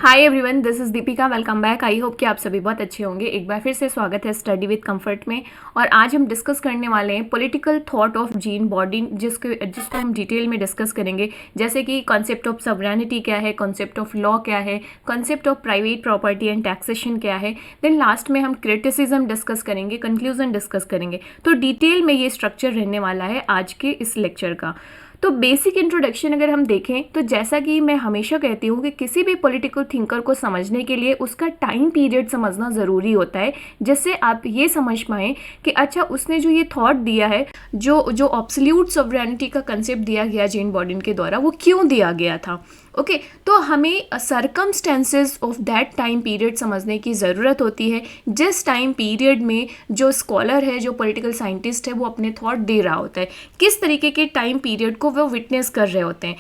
Hi everyone, this is Deepika. Welcome back. I hope कि आप सभी बहुत अच्छे होंगे। एक बार फिर से स्वागत है स्टडी विद कंफर्ट में। और आज हम डिस्कस करने वाले हैं पॉलिटिकल थॉट ऑफ जीन बॉडिन, जिसको हम डिटेल में डिस्कस करेंगे। जैसे कि कॉन्सेप्ट ऑफ सॉवरेनिटी क्या है, कॉन्सेप्ट ऑफ लॉ क्या है, concept of private property and taxation क्या है। देन लास्ट में हम क्रिटिसिज्म डिस्कस करेंगे, कंक्लूजन डिस्कस करेंगे। तो डिटेल में ये स्ट्रक्चर रहने वाला है आज के इस लेक्चर का। तो बेसिक इंट्रोडक्शन अगर हम देखें तो जैसा कि मैं हमेशा कहती हूँ कि किसी भी पॉलिटिकल थिंकर को समझने के लिए उसका टाइम पीरियड समझना ज़रूरी होता है, जिससे आप ये समझ पाएँ कि अच्छा उसने जो ये थॉट दिया है, जो जो ऑब्सोल्यूट सॉवरेनिटी का कंसेप्ट दिया गया जेन बॉडिन के द्वारा, वो क्यों दिया गया था। ओके तो हमें circumstances of that time period समझने की ज़रूरत होती है, जिस टाइम पीरियड में जो स्कॉलर है, जो पॉलिटिकल साइंटिस्ट है, वो अपने थॉट दे रहा होता है, किस तरीके के टाइम पीरियड को वो विटनेस कर रहे होते हैं।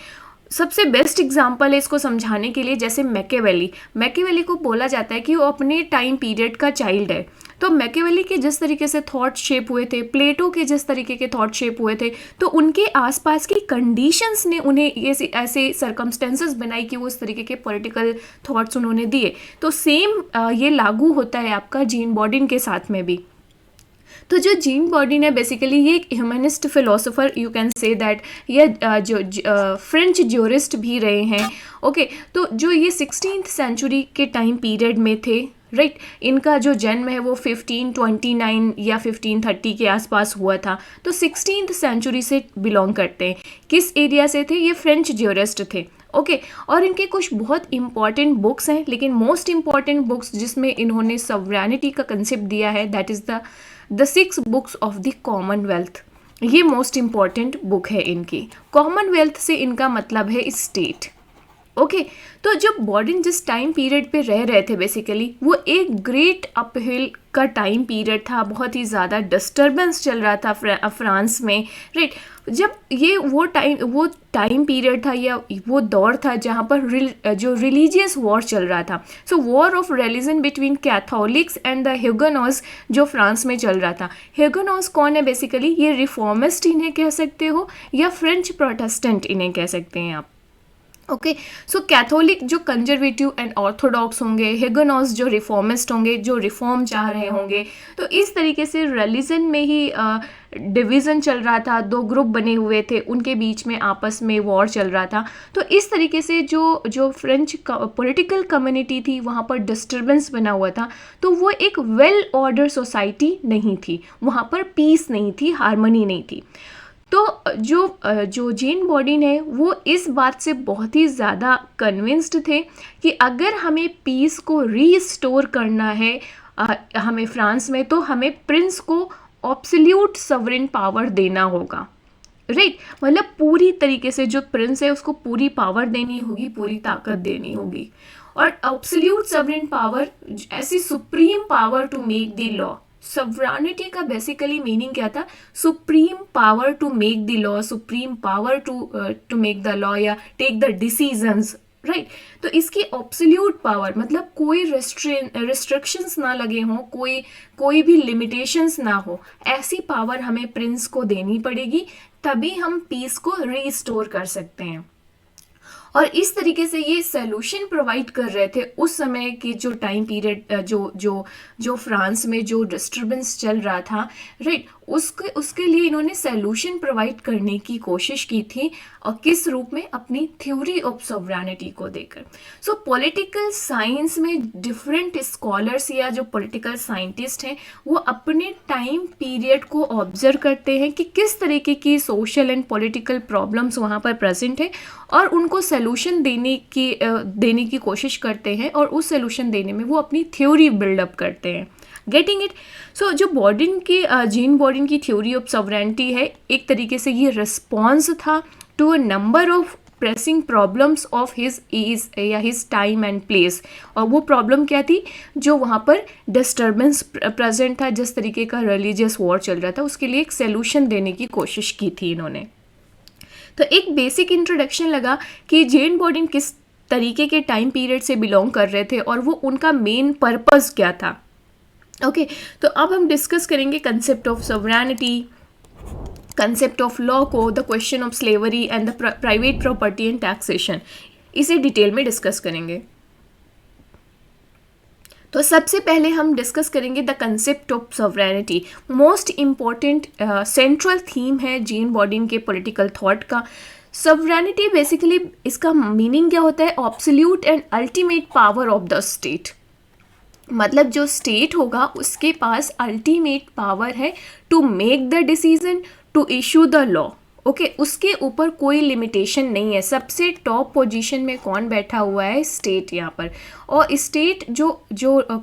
सबसे बेस्ट एग्जांपल है इसको समझाने के लिए, जैसे मैकेवेली को बोला जाता है कि वो अपने टाइम पीरियड का चाइल्ड है। तो मैकेवेली के जिस तरीके से थॉट शेप हुए थे, प्लेटो के जिस तरीके के थॉट शेप हुए थे, तो उनके आसपास की कंडीशंस ने उन्हें ये ऐसे सरकमस्टेंसेस बनाई कि वो उस तरीके के पॉलिटिकल थॉट्स उन्होंने दिए। तो सेम ये लागू होता है आपका जीन बॉडिन के साथ में भी। तो जो जीन बॉडिन है बेसिकली ये एक humanist philosopher, you can say that, ये जो फ्रेंच ज्यूरिस्ट भी रहे हैं। ओके तो जो ये 16th सेंचुरी के टाइम पीरियड में थे, राइट इनका जो जन्म है वो 1529 या 1530 के आसपास हुआ था। तो 16th सेंचुरी से बिलोंग करते हैं। किस एरिया से थे ये? फ्रेंच ज्यूरिस्ट थे। ओके और इनके कुछ बहुत इंपॉर्टेंट बुक्स हैं, लेकिन मोस्ट इंपॉर्टेंट बुक्स जिसमें इन्होंने सॉवरेनिटी का कंसेप्ट दिया है, that is the 6 books of the Commonwealth. ये मोस्ट इंपॉर्टेंट बुक है इनकी। कॉमनवेल्थ से इनका मतलब है स्टेट। ओके तो जब बॉडिन जिस टाइम पीरियड पे रह रहे थे बेसिकली, वो एक ग्रेट अपहिल का टाइम पीरियड था। बहुत ही ज़्यादा डिस्टर्बेंस चल रहा था फ्रांस में, राइट। जब ये वो टाइम पीरियड था या वो दौर था जहाँ पर जो रिलीजियस वॉर चल रहा था। So war of religion between Catholics and the Huguenots जो फ्रांस में चल रहा था। ह्यूगेनॉट्स कौन है बेसिकली? ये रिफॉर्मिस्ट इन्हें कह सकते हो या फ्रेंच प्रोटेस्टेंट इन्हें कह सकते हैं आप। ओके सो कैथोलिक जो कंजर्वेटिव एंड ऑर्थोडॉक्स होंगे, हिगनॉट्स जो रिफॉर्मिस्ट होंगे, जो रिफॉर्म चाह रहे होंगे। तो इस तरीके से रिलीजन में ही डिवीज़न चल रहा था, 2 ग्रुप बने हुए थे, उनके बीच में आपस में वॉर चल रहा था। तो इस तरीके से जो फ्रेंच पॉलिटिकल कम्युनिटी थी, वहाँ पर डिस्टर्बेंस बना हुआ था। तो वो एक वेल ऑर्डर सोसाइटी नहीं थी, वहाँ पर पीस नहीं थी, हारमोनी नहीं थी। तो जो जेन बॉडिन है वो इस बात से बहुत ही ज़्यादा कन्विंस्ड थे कि अगर हमें पीस को रीस्टोर करना है हमें फ्रांस में, तो हमें प्रिंस को ऑब्सोल्यूट सॉवरेन पावर देना होगा, राइट। मतलब पूरी तरीके से जो प्रिंस है उसको पूरी पावर देनी होगी, पूरी ताकत देनी होगी। और ऑब्सोल्यूट सॉवरेन पावर, ऐसी supreme power to make the law. Sovereignty का बेसिकली मीनिंग क्या था? Supreme power to make the law, supreme power to make the law या टेक द डिसीजंस, राइट। तो इसकी ऑब्सोल्यूट पावर मतलब कोई रिस्ट्रिक्शंस ना लगे हों, कोई भी लिमिटेशंस ना हो, ऐसी पावर हमें प्रिंस को देनी पड़ेगी, तभी हम पीस को रीस्टोर कर सकते हैं। और इस तरीके से ये सोल्यूशन प्रोवाइड कर रहे थे उस समय की जो टाइम पीरियड, जो फ्रांस में जो डिस्टर्बेंस चल रहा था, राइट। उसके लिए इन्होंने सोल्यूशन प्रोवाइड करने की कोशिश की थी। और किस रूप में? अपनी थ्योरी ऑफ सॉवरेनिटी को देकर। सो पॉलिटिकल साइंस में डिफरेंट स्कॉलर्स या जो पॉलिटिकल साइंटिस्ट हैं, वो अपने टाइम पीरियड को ऑब्जर्व करते हैं कि किस तरीके की सोशल एंड पॉलिटिकल प्रॉब्लम्स वहाँ पर प्रेजेंट है, और उनको सोल्यूशन देने की कोशिश करते हैं, और उस सोल्यूशन देने में वो अपनी थ्योरी बिल्डअप करते हैं। Getting it? सो जो बॉडिन की जीन बॉडिन की थ्योरी ऑफ सॉवरेनिटी है, एक तरीके से ये रिस्पॉन्स था to a number of pressing problems of his age या हिज टाइम एंड प्लेस। और वो प्रॉब्लम क्या थी? जो वहाँ पर डिस्टर्बेंस प्रेजेंट था, जिस तरीके का रिलीजियस वॉर चल रहा था, उसके लिए एक सोल्यूशन देने की कोशिश की थी इन्होंने। तो एक बेसिक इंट्रोडक्शन लगा कि जेन बॉडिन किस तरीके के टाइम पीरियड से बिलोंग कर रहे थे और वो उनका मेन पर्पस क्या था। ओके तो अब हम डिस्कस करेंगे concept of sovereignty, concept of law को, the question of slavery and the private property and taxation. इसे डिटेल में डिस्कस करेंगे। तो सबसे पहले हम डिस्कस करेंगे the concept of sovereignty. Most important central theme है जीन बॉडिन के पॉलिटिकल थॉट का। सॉवरेनिटी बेसिकली इसका मीनिंग क्या होता है? Absolute and ultimate power of the state. मतलब जो स्टेट होगा उसके पास अल्टीमेट पावर है to make the decision, to issue the law. Okay, उसके ऊपर कोई लिमिटेशन नहीं है। सबसे टॉप पोजीशन में कौन बैठा हुआ है? स्टेट यहाँ पर। और स्टेट जो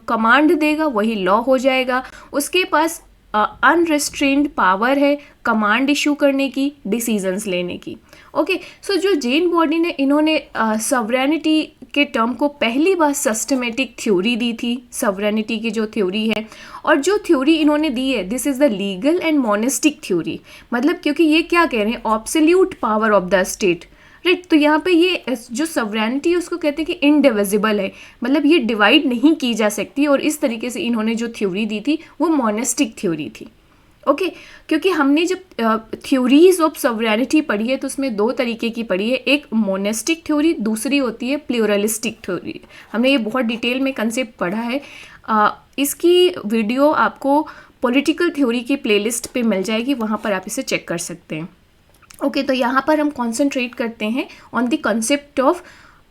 कमांड देगा वही लॉ हो जाएगा। उसके पास अनरिस्ट्रेन्ड पावर है कमांड इशू करने की, डिसीजंस लेने की। ओके, सो जो जीन बॉडिन है इन्होंने सॉवरेनिटी के टर्म को पहली बार सिस्टमेटिक थ्योरी दी थी, सॉवरेनिटी की जो थ्योरी है। और जो थ्योरी इन्होंने दी है this is the legal and monastic theory. मतलब क्योंकि ये क्या कह रहे हैं? Absolute power of the state, right. तो यहाँ पे ये जो सॉवरेनिटी है उसको कहते हैं कि इनडिविजिबल है, मतलब ये डिवाइड नहीं की जा सकती। और इस तरीके से इन्होंने जो थ्योरी दी थी वो मोनेस्टिक थ्योरी थी। ओके, क्योंकि हमने जब थ्योरीज ऑफ सॉवरेनिटी पढ़ी है तो उसमें दो तरीके की पढ़ी है, एक मोनेस्टिक थ्योरी, दूसरी होती है प्लूरलिस्टिक थ्योरी। हमने ये बहुत डिटेल में कंसेप्ट पढ़ा है। इसकी वीडियो आपको पॉलिटिकल थ्योरी की प्लेलिस्ट पे मिल जाएगी, वहाँ पर आप इसे चेक कर सकते हैं। ओके, तो यहाँ पर हम कॉन्सेंट्रेट करते हैं on the concept of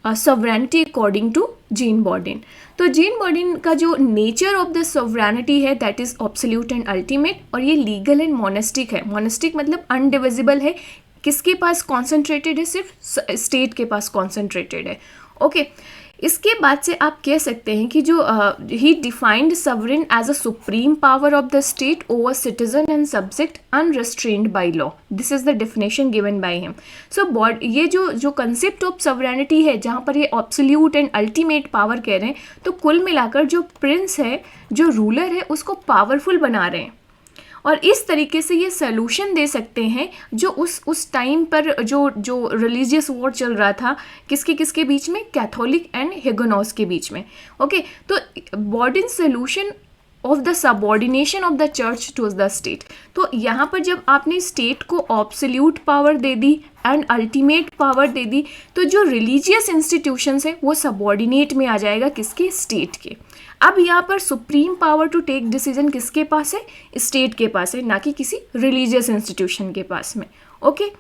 sovereignty according to Jean Bodin. तो जीन बॉडिन का जो नेचर ऑफ द सॉवरेनिटी है that is absolute and ultimate, और ये लीगल एंड मोनेस्टिक है। मोनेस्टिक मतलब अनडिविजिबल है, किसके पास कॉन्सेंट्रेटेड है? सिर्फ स्टेट के पास कॉन्सेंट्रेटेड है। ओके, इसके बाद से आप कह सकते हैं कि जो he defined sovereign as a supreme power of the state over citizen and subject unrestrained by law. This is the definition given by him. So ये जो कंसेप्ट ऑफ सवरेनिटी है जहाँ पर ये ऑब्सोल्यूट एंड अल्टीमेट पावर कह रहे हैं, तो कुल मिलाकर जो प्रिंस है, जो रूलर है, उसको पावरफुल बना रहे हैं। और इस तरीके से ये सॉल्यूशन दे सकते हैं जो उस टाइम पर जो रिलीजियस वॉर चल रहा था, किसके बीच में? कैथोलिक एंड हिगोनॉट्स के बीच में। ओके, तो Bodin solution of the subordination of the church to the state. तो यहाँ पर जब आपने स्टेट को ऑब्सोल्यूट पावर दे दी एंड अल्टीमेट पावर दे दी, तो जो रिलीजियस इंस्टीट्यूशंस हैं वो सबऑर्डिनेट में आ जाएगा, किसके? स्टेट के। अब यहाँ पर supreme power to take decision किसके पास है? स्टेट के पास है, ना कि किसी रिलीजियस इंस्टीट्यूशन के पास में। ओके,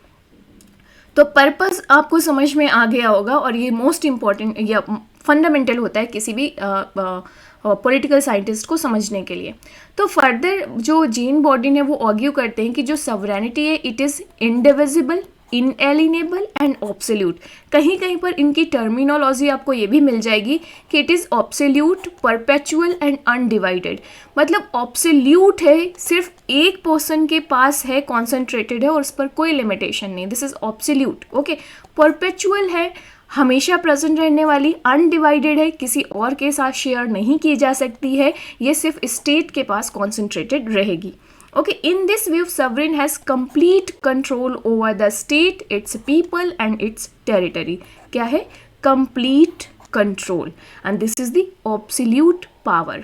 तो पर्पस आपको समझ में आ गया होगा, और ये मोस्ट इम्पॉर्टेंट या फंडामेंटल होता है किसी भी पॉलिटिकल साइंटिस्ट को समझने के लिए। तो फर्दर जो जीन बॉडिन है वो आर्ग्यू करते हैं कि जो सॉवरेनिटी है it is indivisible, inalienable and absolute. कहीं कहीं पर इनकी टर्मिनोलॉजी आपको ये भी मिल जाएगी कि it is absolute, perpetual and undivided. मतलब ऑब्सोल्यूट है, सिर्फ एक पर्सन के पास है, कॉन्सेंट्रेटेड है और उस पर कोई लिमिटेशन नहीं, this is absolute. Okay, perpetual है, हमेशा प्रेजेंट रहने वाली, अनडिवाइडेड है, किसी और के साथ शेयर नहीं की जा सकती है, ये सिर्फ स्टेट के पास कॉन्सेंट्रेटेड रहेगी। Okay, in this view, sovereign has complete control over the state, its people and its territory. क्या है? Complete control, and this is the absolute power.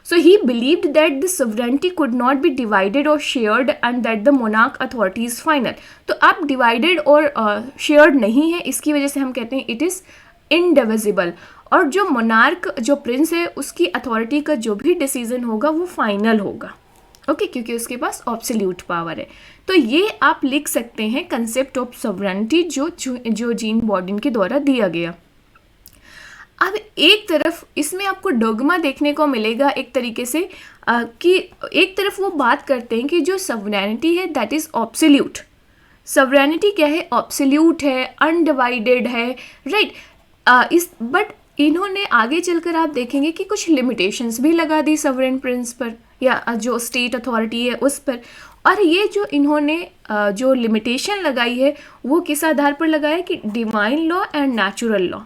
So he believed that the sovereignty could not be divided or shared, and that the monarch authority is final. तो अब divided और shared नहीं है, इसकी वजह से हम कहते हैं it is indivisible. और जो monarch, जो prince है, उसकी अथॉरिटी का जो भी डिसीजन होगा वो फाइनल होगा। ओके, क्योंकि उसके पास ऑब्सोल्यूट पावर है। तो ये आप लिख सकते हैं कंसेप्ट ऑफ सॉवरेनिटी जो जीन बॉडिन के द्वारा दिया गया। अब एक तरफ इसमें आपको डोगमा देखने को मिलेगा एक तरीके से कि एक तरफ वो बात करते हैं कि जो सॉवरेनिटी है दैट इज़ ऑब्सोल्यूट। सॉवरेनिटी क्या है? ऑब्सोल्यूट है, अनडिवाइडेड है, राइट। बट इन्होंने आगे चलकर आप देखेंगे कि कुछ लिमिटेशंस भी लगा दी सॉवरेन प्रिंस पर या जो स्टेट अथॉरिटी है उस पर। और ये जो इन्होंने जो लिमिटेशन लगाई है वो किस आधार पर लगाया कि divine law and natural law.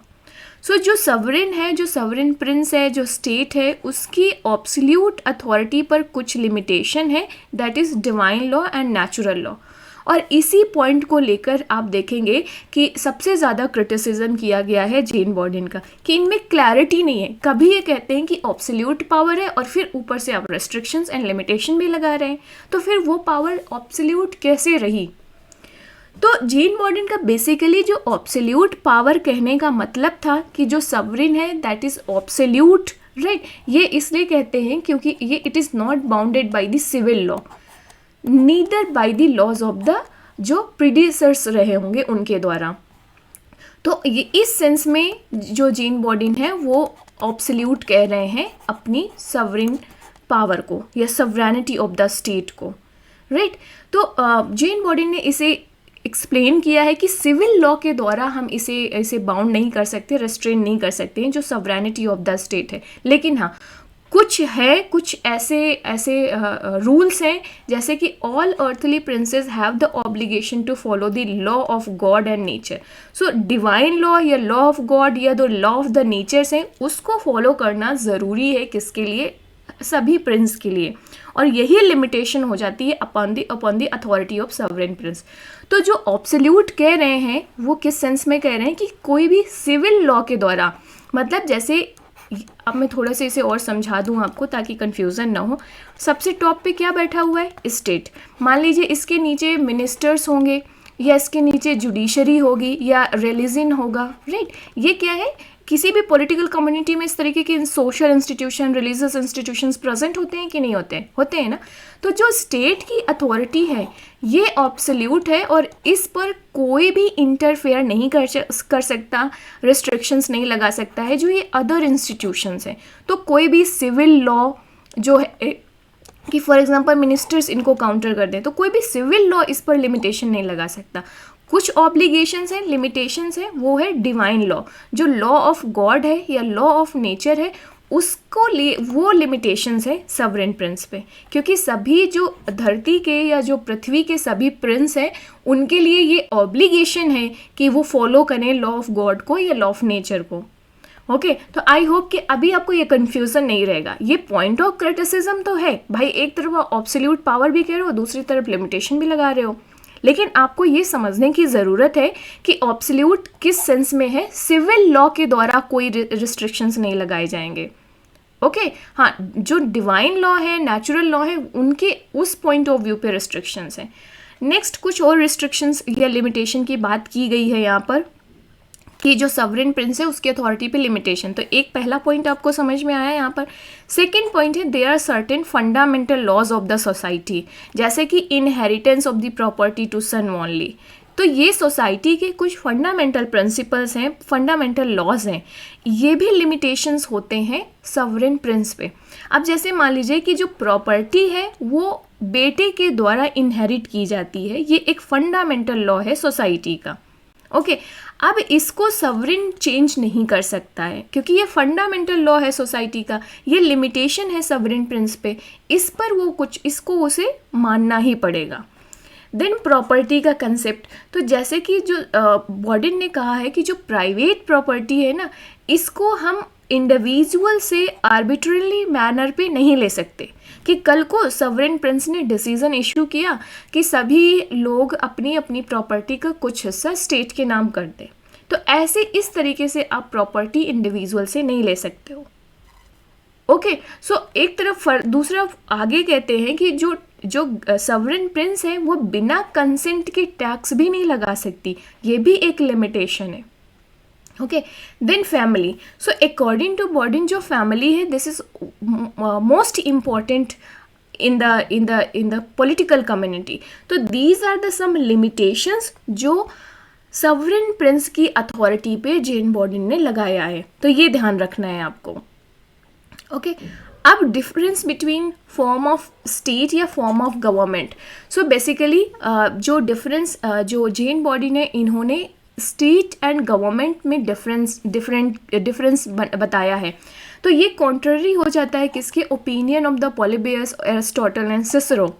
So जो सॉवरेन है, जो सॉवरेन प्रिंस है, जो स्टेट है, उसकी ऑब्सोल्यूट अथॉरिटी पर कुछ लिमिटेशन है, that is divine law and natural law. और इसी पॉइंट को लेकर आप देखेंगे कि सबसे ज़्यादा क्रिटिसिज्म किया गया है जीन बॉडिन का कि इनमें क्लैरिटी नहीं है। कभी ये कहते हैं कि ऑब्सोल्यूट पावर है और फिर ऊपर से आप रेस्ट्रिक्शंस एंड लिमिटेशन भी लगा रहे हैं, तो फिर वो पावर ऑब्सोल्यूट कैसे रही? तो जीन बॉडिन का बेसिकली जो ऑब्सोल्यूट पावर कहने का मतलब था कि जो सॉवरेन है दैट इज़ ऑब्सोल्यूट, राइट। ये इसलिए कहते हैं क्योंकि ये it is not bounded by the civil law, neither by the laws of the जो प्रीडिसर्स रहे होंगे उनके द्वारा। तो ये इस सेंस में जो जीन बॉडीन है वो ऑब्सोल्यूट कह रहे हैं अपनी सवरिन पावर को या सवरेनिटी ऑफ द स्टेट को, राइट। तो जीन बॉडीन ने इसे एक्सप्लेन किया है कि सिविल लॉ के द्वारा हम इसे बाउंड नहीं कर सकते, रेस्ट्रेन नहीं कर सकते हैं जो सवरेनिटी ऑफ द स्टेट है। लेकिन हाँ, कुछ ऐसे रूल्स हैं जैसे कि all earthly princes have the obligation to follow the law of God and nature. So divine law या लॉ ऑफ गॉड या जो लॉ ऑफ द नेचर्स हैं उसको फॉलो करना ज़रूरी है, किसके लिए? सभी प्रिंस के लिए। और यही लिमिटेशन हो जाती है upon the authority of sovereign prince. तो जो ऑब्सोल्यूट कह रहे हैं वो किस सेंस में कह रहे हैं कि कोई भी सिविल लॉ के द्वारा, मतलब जैसे अब मैं थोड़ा सा इसे और समझा दूं आपको ताकि कंफ्यूजन ना हो। सबसे टॉप पे क्या बैठा हुआ है? स्टेट। मान लीजिए इसके नीचे मिनिस्टर्स होंगे या इसके नीचे जुडिशरी होगी या रिलीजन होगा, राइट। ये क्या है? किसी भी पॉलिटिकल कम्युनिटी में इस तरीके के social institution, religious institutions present होते हैं कि नहीं होते हैं? होते हैं ना। तो जो स्टेट की अथॉरिटी है ये ऑब्सोल्यूट है और इस पर कोई भी इंटरफेयर नहीं कर सकता, रिस्ट्रिक्शंस नहीं लगा सकता है जो ये अदर इंस्टीट्यूशंस हैं। तो कोई भी सिविल लॉ जो है कि फॉर एग्जांपल मिनिस्टर्स इनको काउंटर कर दें, तो कोई भी सिविल लॉ इस पर लिमिटेशन नहीं लगा सकता। कुछ ऑब्लिगेशंस हैं, लिमिटेशंस हैं, वो है डिवाइन लॉ। जो लॉ ऑफ गॉड है या लॉ ऑफ नेचर है उसको वो लिमिटेशंस है सवरेन प्रिंस पे, क्योंकि सभी जो धरती के या जो पृथ्वी के सभी प्रिंस हैं उनके लिए ये ऑब्लिगेशन है कि वो फॉलो करें लॉ ऑफ गॉड को या लॉ ऑफ नेचर को। ओके, तो आई होप कि अभी आपको ये कन्फ्यूज़न नहीं रहेगा। ये पॉइंट ऑफ क्रिटिसिज्म तो है भाई, एक तरफ आप ऑब्सोल्यूट पावर भी कह रहे हो, दूसरी तरफ लिमिटेशन भी लगा रहे हो, लेकिन आपको ये समझने की ज़रूरत है कि ऑब्सोल्यूट किस सेंस में है। सिविल लॉ के द्वारा कोई रिस्ट्रिक्शंस नहीं लगाए जाएंगे। ओके, हाँ, जो डिवाइन लॉ है, नेचुरल लॉ है, उनके उस पॉइंट ऑफ व्यू पे रिस्ट्रिक्शंस हैं। नेक्स्ट कुछ और रिस्ट्रिक्शंस या लिमिटेशन की बात की गई है यहाँ पर कि जो सवरेन प्रिंस है उसकी अथॉरिटी पे लिमिटेशन। तो एक पहला पॉइंट आपको समझ में आया यहाँ पर। सेकंड पॉइंट है there are certain fundamental laws of the society, जैसे कि inheritance of the property to son only. तो ये सोसाइटी के कुछ फंडामेंटल प्रिंसिपल्स हैं, फंडामेंटल लॉज हैं, ये भी लिमिटेशंस होते हैं सवरेन प्रिंस पे। अब जैसे मान लीजिए कि जो प्रॉपर्टी है वो बेटे के द्वारा इनहेरिट की जाती है, ये एक फंडामेंटल लॉ है सोसाइटी का। ओके, अब इसको सवरेन चेंज नहीं कर सकता है क्योंकि ये फंडामेंटल लॉ है सोसाइटी का, ये लिमिटेशन है सवरेन प्रिंस पे, इस पर वो कुछ इसको उसे मानना ही पड़ेगा। देन प्रॉपर्टी का कंसेप्ट, तो जैसे कि जो बॉर्डन ने कहा है कि जो प्राइवेट प्रॉपर्टी है ना, इसको हम इंडिविजुअल से आर्बिट्ररी मैनर पे नहीं ले सकते कि कल को सवरेन प्रिंस ने डिसीजन इशू किया कि सभी लोग अपनी अपनी प्रॉपर्टी का कुछ हिस्सा स्टेट के नाम कर दें, तो ऐसे इस तरीके से आप प्रॉपर्टी इंडिविजुअल से नहीं ले सकते हो। ओके, सो एक तरफ दूसरा आगे कहते हैं कि जो सवरेन प्रिंस है वो बिना कंसेंट के टैक्स भी नहीं लगा सकती, ये भी एक लिमिटेशन है। Okay, then family, so according to Bodin जो फैमिली है this is most important in the political community. तो these are the some limitations जो सवरेन प्रिंस की अथॉरिटी पे जेन बॉर्डन ने लगाया है, तो ये ध्यान रखना है आपको। ओके, अब difference between form of state या form of government. So basically जो डिफरेंस जो जेन बॉडी ने इन्होंने स्टेट एंड गवर्नमेंट में डिफरेंस बताया है, तो ये कॉन्ट्ररी हो जाता है किसके? Opinion of the Polybius, Aristotle and Cicero.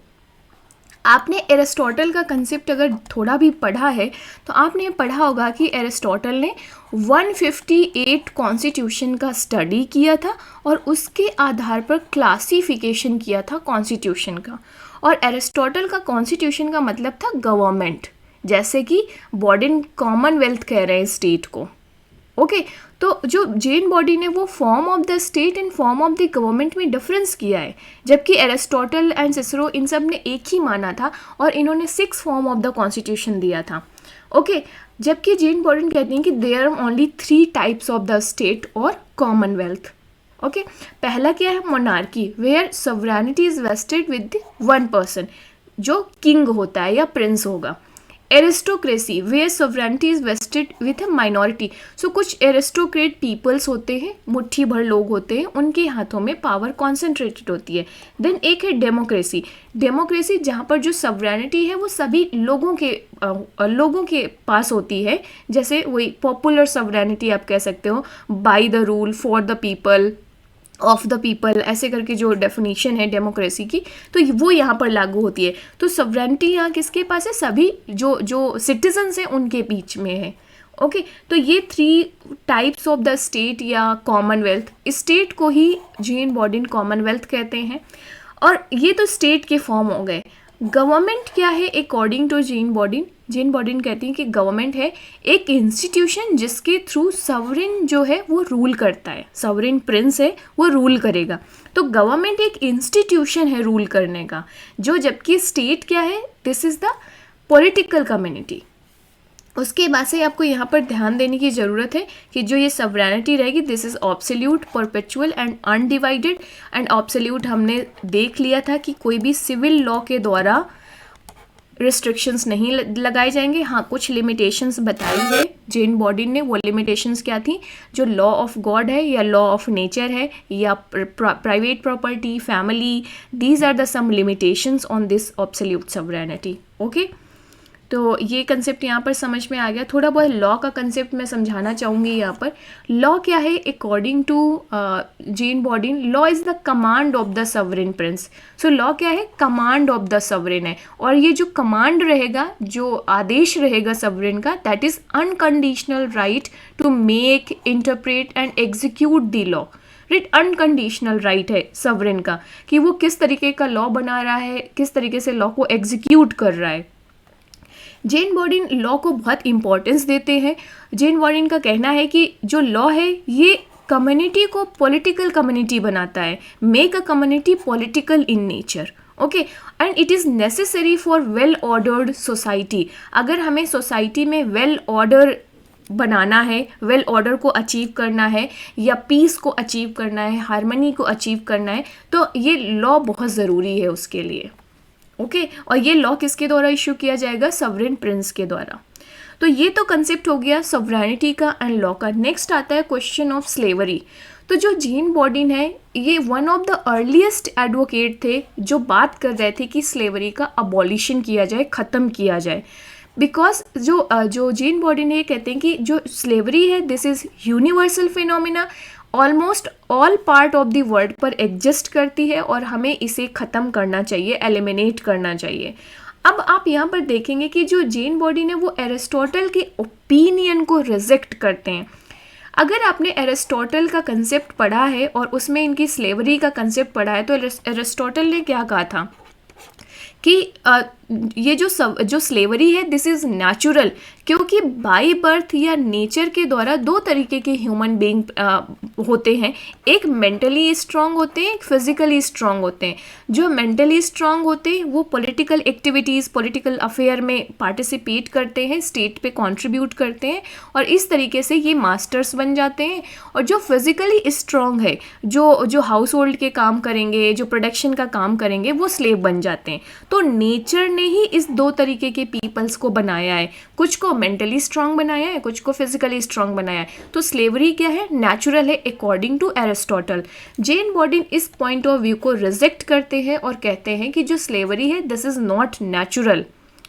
आपने एरिस्टोटल का कंसेप्ट अगर थोड़ा भी पढ़ा है तो आपने पढ़ा होगा कि एरिस्टोटल ने 158 कॉन्स्टिट्यूशन का स्टडी किया था और उसके आधार पर क्लासिफिकेशन किया था कॉन्स्टिट्यूशन का। और एरिस्टोटल का कॉन्स्टिट्यूशन का मतलब था गवर्नमेंट, जैसे कि बॉर्डन कॉमनवेल्थ कह रहे हैं स्टेट को। ओके, तो जो जेन बॉडी ने वो form of the state and form of the government में डिफरेंस किया है, जबकि एरिस्टोटल एंड सिसरो इन सब ने एक ही माना था और इन्होंने 6 फॉर्म ऑफ द कॉन्स्टिट्यूशन दिया था। ओके, जबकि जेन बॉडी कहते हैं कि there are only 3 types of the state और कॉमनवेल्थ। ओके पहला क्या है, monarchy, where sovereignty is vested with one person, जो किंग होता है या प्रिंस होगा। Aristocracy, where sovereignty is vested with a minority, so कुछ एरिस्टोक्रेट पीपल्स होते हैं, मुट्ठी भर लोग होते हैं, उनके हाथों में पावर कॉन्सेंट्रेटेड होती है। देन एक है डेमोक्रेसी, डेमोक्रेसी जहाँ पर जो सॉवरेनिटी है वो सभी लोगों के पास होती है, जैसे वही पॉपुलर सॉवरेनिटी आप कह सकते हो, by the rule, for the people, of the people, ऐसे करके जो डेफिनेशन है डेमोक्रेसी की, तो वो यहाँ पर लागू होती है। तो सॉवरेनिटी यहाँ किसके पास है, सभी जो सिटीजन्स हैं उनके बीच में है। ओके तो ये 3 टाइप्स ऑफ द स्टेट या कॉमनवेल्थ, स्टेट को ही जीन बॉर्डन कॉमनवेल्थ कहते हैं। और ये तो स्टेट के फॉर्म हो गए। गवर्नमेंट क्या है अकॉर्डिंग टू जीन बॉर्डन, जीन बॉर्डन कहती है कि गवर्नमेंट है एक इंस्टीट्यूशन जिसके थ्रू सॉवरेन जो है वो रूल करता है, सॉवरेन प्रिंस है वो रूल करेगा। तो गवर्नमेंट एक इंस्टीट्यूशन है रूल करने का, जो जबकि स्टेट क्या है, this is the political community. उसके बाद से आपको यहाँ पर ध्यान देने की ज़रूरत है कि जो ये सॉवरेनिटी रहेगी, this is absolute, perpetual and undivided. And absolute हमने देख लिया था कि कोई भी सिविल लॉ के द्वारा रिस्ट्रिक्शंस नहीं लगाए जाएंगे। हाँ कुछ लिमिटेशंस बताई है जीन बॉर्डन ने, वो लिमिटेशंस क्या थी, जो लॉ ऑफ गॉड है या लॉ ऑफ नेचर है या private property, family, these are the some limitations on this absolute sovereignty. Okay तो ये कंसेप्ट यहाँ पर समझ में आ गया। थोड़ा बहुत लॉ का कंसेप्ट मैं समझाना चाहूँगी यहाँ पर। लॉ क्या है according to Jean Bodin, law is the command of the sovereign prince. So law क्या है, कमांड ऑफ द सॉवरेन है, और ये जो कमांड रहेगा, जो आदेश रहेगा सॉवरेन का, that is unconditional right to make, interpret and execute the law. Right, unconditional right है सॉवरेन का कि वो किस तरीके का लॉ बना रहा है, किस तरीके से लॉ को एग्जीक्यूट कर रहा है। जीन बॉर्डन लॉ को बहुत इंपॉर्टेंस देते हैं। जीन बॉर्डन का कहना है कि जो लॉ है ये कम्युनिटी को पॉलिटिकल कम्युनिटी बनाता है, make a community political in nature. Okay and it is necessary for well ordered society. अगर हमें सोसाइटी में वेल ऑर्डर बनाना है, वेल ऑर्डर को अचीव करना है या पीस को अचीव करना है, हार्मनी को अचीव करना है, तो ये लॉ बहुत ज़रूरी है उसके लिए। ओके और ये लॉ किसके द्वारा इशू किया जाएगा, सॉवरेन प्रिंस के द्वारा। तो ये तो कंसेप्ट हो गया सॉवरेनिटी का एंड लॉ का। नेक्स्ट आता है क्वेश्चन ऑफ स्लेवरी। तो जो जीन बॉर्डन है ये one of the earliest advocate थे जो बात कर रहे थे कि स्लेवरी का अबॉलिशन किया जाए, ख़त्म किया जाए। बिकॉज जो जीन बॉर्डन है ये कहते हैं कि जो स्लेवरी है this is universal phenomena, almost all part of the world पर एग्जिस्ट करती है और हमें इसे ख़त्म करना चाहिए, एलिमिनेट करना चाहिए। अब आप यहाँ पर देखेंगे कि जो जीन बॉर्डन है वो एरिस्टोटल के ओपिनियन को रिजेक्ट करते हैं। अगर आपने एरिस्टोटल का कंसेप्ट पढ़ा है और उसमें इनकी स्लेवरी का कंसेप्ट पढ़ा है, तो एरिस्टोटल ने क्या कहा था कि ये जो स्लेवरी है दिस इज़ नेचुरल, क्योंकि बाय बर्थ या नेचर के द्वारा 2 तरीके के ह्यूमन बीइंग होते हैं, एक मेंटली स्ट्रांग होते हैं, एक फिजिकली स्ट्रांग होते हैं। जो मेंटली स्ट्रांग होते हैं वो पॉलिटिकल एक्टिविटीज़, पॉलिटिकल अफेयर में पार्टिसिपेट करते हैं, स्टेट पे कंट्रीब्यूट करते हैं और इस तरीके से ये मास्टर्स बन जाते हैं। और जो फिजिकली स्ट्रांग है, जो हाउस होल्ड के काम करेंगे, जो प्रोडक्शन का काम करेंगे, वो स्लेव बन जाते हैं। तो नेचर ने ही इस 2 तरीके के पीपल्स को बनाया है, कुछ को मेंटली स्ट्रांग बनाया है, कुछ को फिजिकली स्ट्रांग बनाया है। तो स्लेवरी क्या है, नेचुरल है according to Aristotle. Jean Bodin इस पॉइंट ऑफ व्यू को रिजेक्ट करते हैं और कहते हैं कि जो स्लेवरी है this is not natural,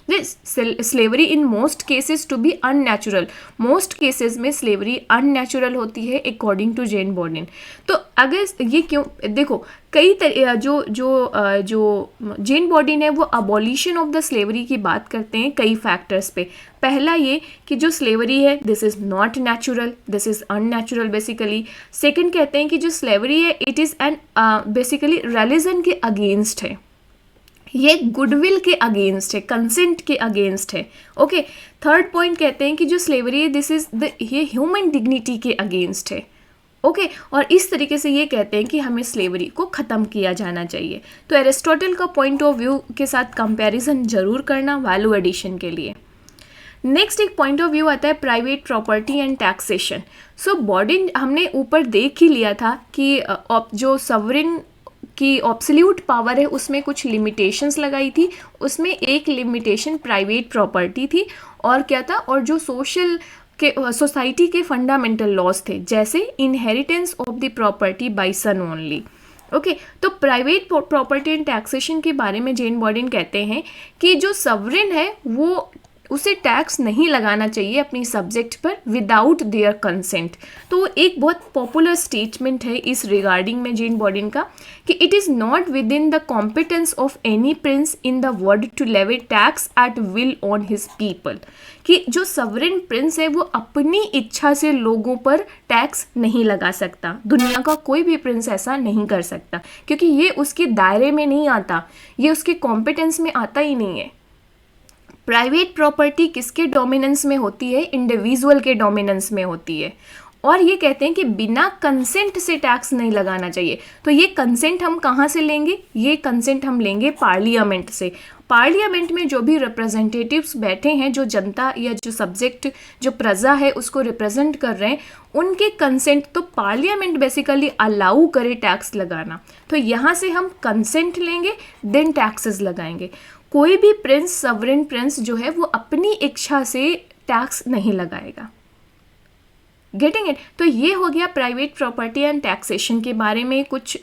slavery in most cases to be unnatural. Most cases में स्लेवरी अननेचुरल होती है अकॉर्डिंग टू जेन बॉर्डन। तो अगर ये क्यों, देखो कई जो जेन बॉर्डन है वो अबॉलिशन ऑफ द स्लेवरी की बात करते हैं कई फैक्टर्स पे। पहला ये कि जो स्लेवरी है this is not natural, this is unnatural basically. Second कहते हैं कि जो स्लेवरी है it is an basically religion के अगेंस्ट है, ये गुडविल के अगेंस्ट है, कंसेंट के अगेंस्ट है। ओके थर्ड पॉइंट कहते हैं कि जो स्लेवरी है दिस इज ये ह्यूमन डिग्निटी के अगेंस्ट है। ओके और इस तरीके से ये कहते हैं कि हमें स्लेवरी को ख़त्म किया जाना चाहिए। तो एरिस्टोटल का पॉइंट ऑफ व्यू के साथ कंपैरिजन जरूर करना वैल्यू एडिशन के लिए। नेक्स्ट एक पॉइंट ऑफ व्यू आता है private property and taxation. So body हमने ऊपर देख ही लिया था कि जो सवरिन की ऑब्सोल्यूट पावर है उसमें कुछ लिमिटेशंस लगाई थी, उसमें एक लिमिटेशन प्राइवेट प्रॉपर्टी थी और क्या था, और जो सोसाइटी के फंडामेंटल लॉज थे जैसे inheritance of the property by son only. Okay, तो प्राइवेट प्रॉपर्टी एंड टैक्सेशन के बारे में जेन बॉर्डिन कहते हैं कि जो सवरिन है वो उसे टैक्स नहीं लगाना चाहिए अपनी सब्जेक्ट पर विदाउट देयर कंसेंट। तो एक बहुत पॉपुलर स्टेटमेंट है इस रिगार्डिंग में जेन बॉर्डिन का कि it is not within the competence of any prince in the world to levy tax at will on his people, कि जो सवरिन प्रिंस है वो अपनी इच्छा से लोगों पर टैक्स नहीं लगा सकता। दुनिया का कोई भी प्रिंस ऐसा नहीं कर सकता क्योंकि ये उसके दायरे में नहीं आता, ये उसके कॉम्पिटेंस में आता ही नहीं है। प्राइवेट प्रॉपर्टी किसके डोमिनेंस में होती है? इंडिविजुअल के डोमिनेंस में होती है। और ये कहते हैं कि बिना कंसेंट से टैक्स नहीं लगाना चाहिए। तो ये कंसेंट हम कहाँ से लेंगे? ये कंसेंट हम लेंगे पार्लियामेंट से। पार्लियामेंट में जो भी रिप्रेजेंटेटिव्स बैठे हैं, जो जनता या जो सब्जेक्ट जो प्रजा है उसको रिप्रेजेंट कर रहे हैं, उनके कंसेंट, तो पार्लियामेंट बेसिकली अलाउ करे टैक्स लगाना। तो यहाँ से हम कंसेंट लेंगे देन टैक्सेस लगाएंगे। कोई भी प्रिंस, सवरिन प्रिंस जो है वो अपनी इच्छा से टैक्स नहीं लगाएगा। Getting it? तो ये हो गया प्राइवेट प्रॉपर्टी एंड टैक्सेशन के बारे में कुछ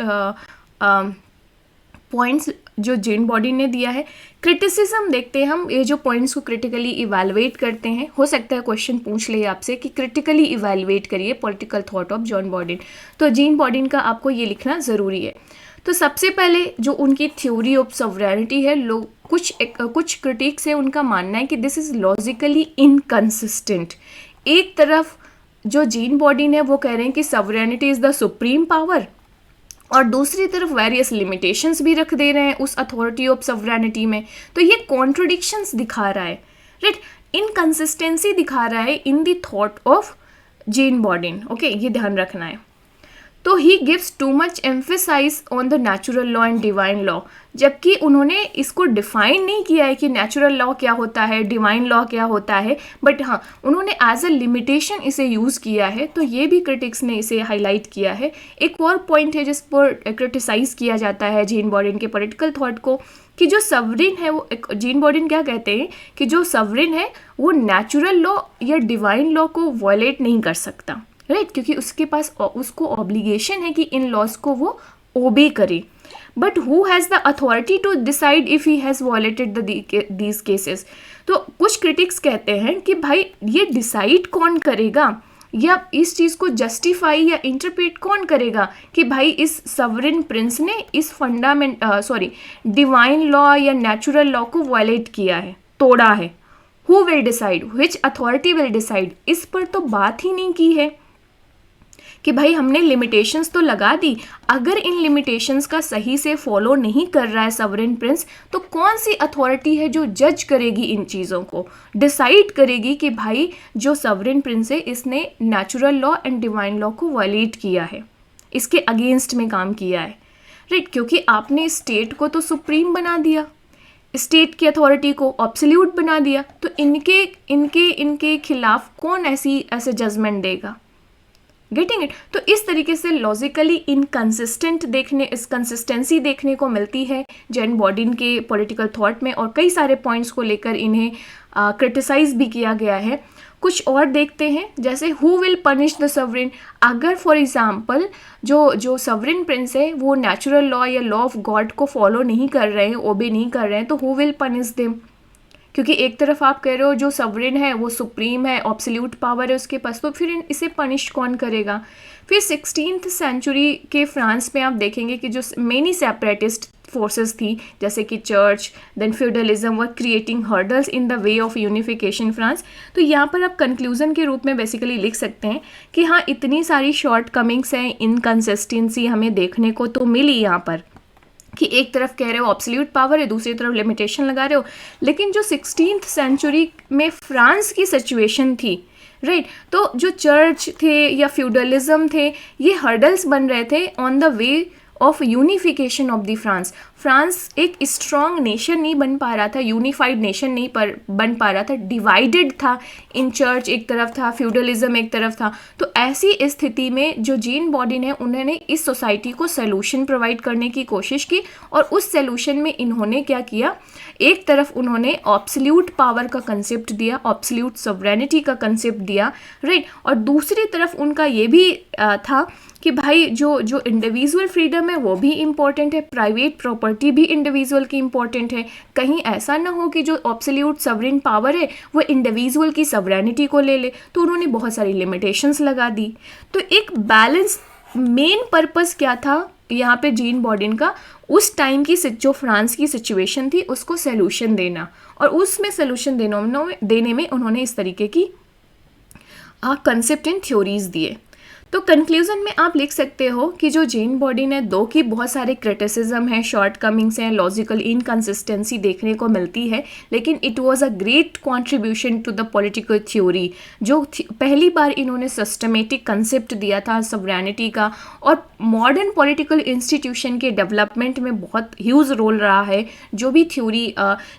पॉइंट्स जो जेन बॉर्डिन ने दिया है। क्रिटिसिज्म देखते हैं हम, ये जो पॉइंट्स को क्रिटिकली इवैल्यूएट करते हैं। हो सकता है क्वेश्चन पूछ ले आपसे कि क्रिटिकली इवैल्यूएट करिए पॉलिटिकल थॉट ऑफ जॉन बॉर्डिन, तो जेन बॉर्डिन का आपको ये लिखना ज़रूरी है। तो सबसे पहले जो उनकी थ्योरी ऑफ सॉवरेनिटी है, लोग कुछ क्रिटिक्स है उनका मानना है कि दिस इज़ लॉजिकली इनकंसिस्टेंट। एक तरफ जो जेन बॉर्डिन है वो कह रहे हैं कि sovereignty is the supreme power, और दूसरी तरफ वेरियस लिमिटेशंस भी रख दे रहे हैं उस अथॉरिटी ऑफ सॉवरेनिटी में। तो ये कॉन्ट्रडिक्शंस दिखा रहा है, राइट, इनकंसिस्टेंसी दिखा रहा है in the thought of Jean Bodin. Okay, ये ध्यान रखना है। तो he gives too much emphasise on the natural law and divine law, जबकि उन्होंने इसको डिफाइन नहीं किया है कि नेचुरल लॉ क्या होता है, डिवाइन लॉ क्या होता है, बट हाँ उन्होंने एज अ लिमिटेशन इसे यूज़ किया है। तो ये भी क्रिटिक्स ने इसे हाईलाइट किया है। एक और पॉइंट है जिस पर क्रिटिसाइज़ किया जाता है जेन बॉर्डिन के पॉलिटिकल थॉट को, कि जो सवरिन है वो, जेन बॉर्डिन क्या कहते हैं कि जो सवरिन है वो नेचुरल लॉ या डिवाइन लॉ को वायलेट नहीं कर सकता, राइट, क्योंकि उसके पास उसको ऑब्लिगेशन है कि इन लॉज को वो ओबे करे। But who has the authority to decide if he has violated these cases? तो कुछ क्रिटिक्स कहते हैं कि भाई ये डिसाइड कौन करेगा या इस चीज़ को जस्टिफाई या इंटरप्रेट कौन करेगा कि भाई इस सवरिन प्रिंस ने इस डिवाइन लॉ या नेचुरल लॉ को वायलेट किया है, तोड़ा है। Who will decide, which authority will decide? इस पर तो बात ही नहीं की है कि भाई हमने लिमिटेशंस तो लगा दी, अगर इन लिमिटेशंस का सही से फॉलो नहीं कर रहा है सवरिन प्रिंस, तो कौन सी अथॉरिटी है जो जज करेगी, इन चीज़ों को डिसाइड करेगी कि भाई जो सवरिन प्रिंस है इसने natural law and divine law को वायलेट किया है, इसके अगेंस्ट में काम किया है, राइट? क्योंकि आपने स्टेट को तो सुप्रीम बना दिया, स्टेट की अथॉरिटी को ऑब्सोल्यूट बना दिया, तो इनके खिलाफ कौन ऐसे जजमेंट देगा? Getting it? तो इस तरीके से लॉजिकली कंसिस्टेंसी देखने को मिलती है जेन बॉर्डिन के पॉलिटिकल थॉट में, और कई सारे पॉइंट्स को लेकर इन्हें क्रिटिसाइज भी किया गया है। कुछ और देखते हैं, जैसे हु विल पनिश द सवरिन? अगर फॉर एग्जांपल जो सवरिन प्रिंस है वो नेचुरल लॉ या लॉ ऑफ गॉड को फॉलो नहीं कर रहे हैं, ओबे नहीं कर रहे हैं, तो हु विल पनिश देम? क्योंकि एक तरफ आप कह रहे हो जो सवरिन है वो सुप्रीम है, ऑब्सोल्यूट पावर है उसके पास, तो फिर इसे पनिश कौन करेगा? फिर 16th सेंचुरी के फ्रांस में आप देखेंगे कि जो मेनी सेपरेटिस्ट फोर्सेस थी, जैसे कि church, then feudalism, were creating hurdles in the way of unification France. तो यहाँ पर आप कंक्लूजन के रूप में बेसिकली लिख सकते हैं कि हाँ, इतनी सारी शॉर्ट कमिंग्स हैं, इनकंसिस्टेंसी हमें देखने को तो मिली यहाँ पर, कि एक तरफ कह रहे हो ऑब्सोल्यूट पावर है, दूसरी तरफ लिमिटेशन लगा रहे हो। लेकिन जो 16th सेंचुरी में फ्रांस की सिचुएशन थी, राइट, तो जो चर्च थे या फ्यूडलिज्म थे, ये हर्डल्स बन रहे थे on the way of unification of the France. France एक स्ट्रॉन्ग नेशन नहीं बन पा रहा था, यूनिफाइड नेशन नहीं बन पा रहा था, डिवाइडेड था, इन चर्च एक तरफ था, फ्यूडलिज्म एक तरफ था। तो ऐसी स्थिति में जो जीन बॉडिन है उन्होंने इस सोसाइटी को सोल्यूशन प्रोवाइड करने की कोशिश की, और उस सोल्यूशन में इन्होंने क्या किया, एक तरफ उन्होंने ऑब्सोल्यूट पावर का कंसेप्ट दिया, ऑब्सोल्यूट सॉवरेनिटी का कंसेप्ट दिया, राइट। और दूसरी तरफ उनका ये भी था कि भाई जो इंडिविजुअल फ्रीडम है वो भी इम्पॉर्टेंट है, प्राइवेट प्रॉपर्टी भी इंडिविजुअल की इम्पॉर्टेंट है। कहीं ऐसा ना हो कि जो ऑब्सोल्यूट सवरेन पावर है वो इंडिविजुअल की सवरेनिटी को ले ले, तो उन्होंने बहुत सारी लिमिटेशंस लगा दी। तो एक बैलेंस, मेन पर्पस क्या था यहाँ पे जीन बॉडिन का, उस टाइम की जो फ्रांस की सिचुएशन थी उसको सोल्यूशन देना, और उसमें सोल्यूशन देने में उन्होंने इस तरीके की कंसेप्ट एंड थ्योरीज दिए। तो कंक्लूजन में आप लिख सकते हो कि जो जीन बॉडिन है, दो की बहुत सारे क्रिटिसिज्म है, शॉर्ट कमिंग्स हैं, लॉजिकल इनकन्सिस्टेंसी देखने को मिलती है, लेकिन it was a great contribution to the political theory. जो पहली बार इन्होंने सिस्टमेटिक कंसेप्ट दिया था सॉवरेनिटी का, और मॉडर्न पॉलिटिकल इंस्टीट्यूशन के डेवलपमेंट में बहुत ह्यूज रोल रहा है जो भी थ्योरी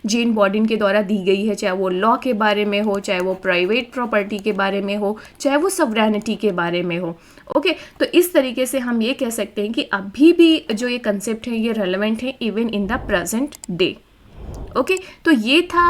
जीन बॉडिन के द्वारा दी गई है, चाहे वो लॉ के बारे में हो, चाहे वो प्राइवेट प्रॉपर्टी के बारे में हो, चाहे वो सॉवरेनिटी के बारे में हो। ओके, तो इस तरीके से हम ये कह सकते हैं कि अभी भी जो ये कंसेप्ट है ये रेलेवेंट है even in the present day. Okay, तो ये था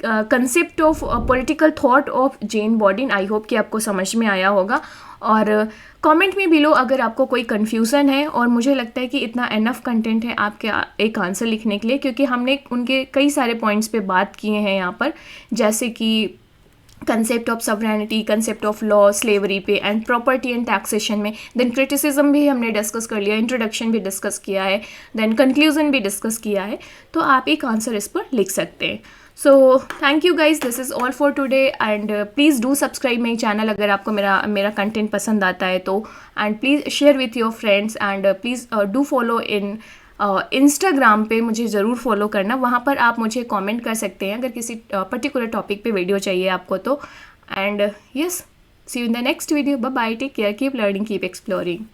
concept of political thought of Jean Bodin. I hope कि आपको समझ में आया होगा, और कमेंट में बिलो अगर आपको कोई कन्फ्यूज़न है, और मुझे लगता है कि इतना एनफ कंटेंट है आपके एक आंसर लिखने के लिए, क्योंकि हमने उनके कई सारे पॉइंट्स पे बात किए हैं यहाँ पर, जैसे कि concept of sovereignty, concept of law, slavery पे एंड प्रॉपर्टी एंड टैक्सेशन में। देन क्रिटिसिज्म भी हमने डिस्कस कर लिया, इंट्रोडक्शन भी डिस्कस किया है, देन कंक्लूजन भी डिस्कस किया है, तो आप एक आंसर इस पर लिख सकते हैं। So thank you guys, this is all for today, and please do subscribe my channel अगर आपको मेरा कंटेंट पसंद आता है तो, and please share with your friends, and please do follow in Instagram पे मुझे ज़रूर फॉलो करना, वहाँ पर आप मुझे कमेंट कर सकते हैं अगर किसी पर्टिकुलर टॉपिक पे वीडियो चाहिए आपको तो। And yes, see you in the next video, bye bye, take care, keep learning, keep exploring.